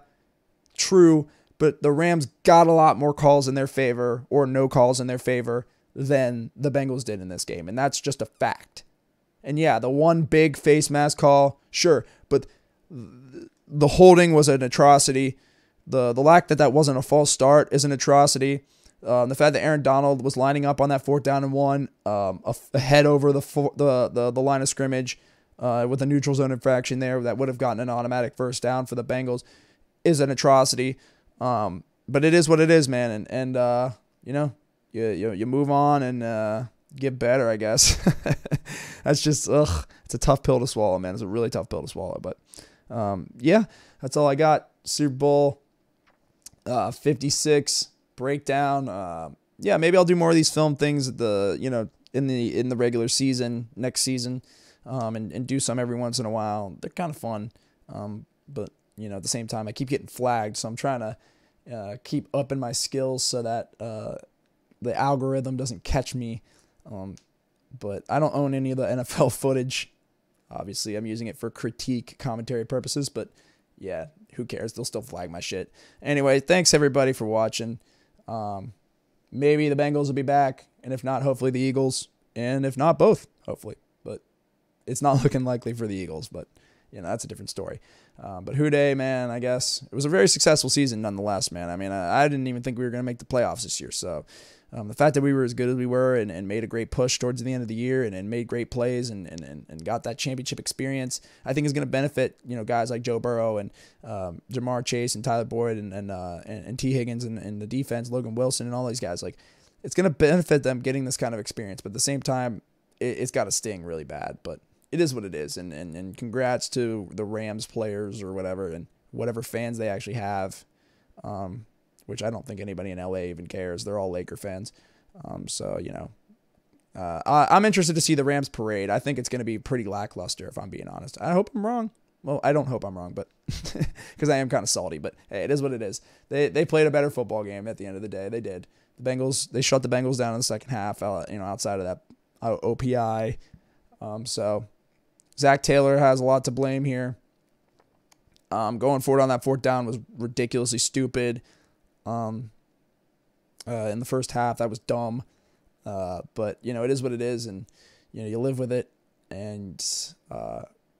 true. But the Rams got a lot more calls in their favor, or no calls in their favor, than the Bengals did in this game. And that's just a fact. And yeah, the one big face mask call, sure. But the holding was an atrocity. The lack that wasn't a false start is an atrocity. The fact that Aaron Donald was lining up on that 4th down and 1, ahead over the line of scrimmage, with a neutral zone infraction there that would have gotten an automatic first down for the Bengals, is an atrocity. But it is what it is, man. And you move on and get better, I guess. That's just, it's a tough pill to swallow, man. It's a really tough pill to swallow. But yeah, that's all I got. Super Bowl 56 breakdown. Yeah, maybe I'll do more of these film things in the regular season next season, and do some every once in a while. They're kind of fun. But at the same time, I keep getting flagged, so I'm trying to keep upping my skills so that the algorithm doesn't catch me. But I don't own any of the NFL footage. Obviously, I'm using it for critique, commentary purposes, but yeah, who cares? They'll still flag my shit. Anyway, thanks everybody for watching. Maybe the Bengals will be back, and if not, hopefully the Eagles, and if not, both, hopefully. But it's not looking likely for the Eagles, but that's a different story. But Houday, man, I guess it was a very successful season nonetheless, man. I mean, I didn't even think we were going to make the playoffs this year. So the fact that we were as good as we were and made a great push towards the end of the year and made great plays and got that championship experience, I think is going to benefit, guys like Joe Burrow and Jamar Chase and Tyler Boyd and T. Higgins and the defense, Logan Wilson and all these guys. Like, it's going to benefit them getting this kind of experience. But at the same time, it's got to sting really bad. But it is what it is, and congrats to the Rams players or whatever, and whatever fans they actually have, which I don't think anybody in LA even cares. They're all Laker fans. So, I'm interested to see the Rams parade. I think it's going to be pretty lackluster, if I'm being honest. I hope I'm wrong. Well, I don't hope I'm wrong, but because I am kind of salty. But hey, it is what it is. They played a better football game at the end of the day. They did. The Bengals, they shut the Bengals down in the second half. Outside of that OPI. So Zach Taylor has a lot to blame here. Going forward on that 4th down was ridiculously stupid. In the first half, that was dumb. But it is what it is, and you live with it. And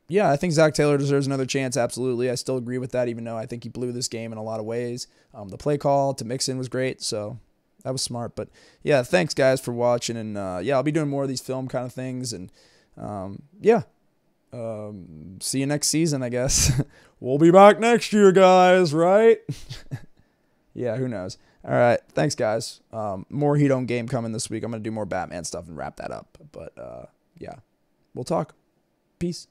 yeah, I think Zach Taylor deserves another chance. Absolutely, I still agree with that, even though I think he blew this game in a lot of ways. The play call to Mixon was great, so that was smart. But yeah, thanks guys for watching, and yeah, I'll be doing more of these film kind of things, and yeah. See you next season, I guess. We'll be back next year, guys, right? Yeah, who knows? All right, thanks, guys. More Heat on Game coming this week. I'm going to do more Batman stuff and wrap that up. But, yeah, we'll talk. Peace.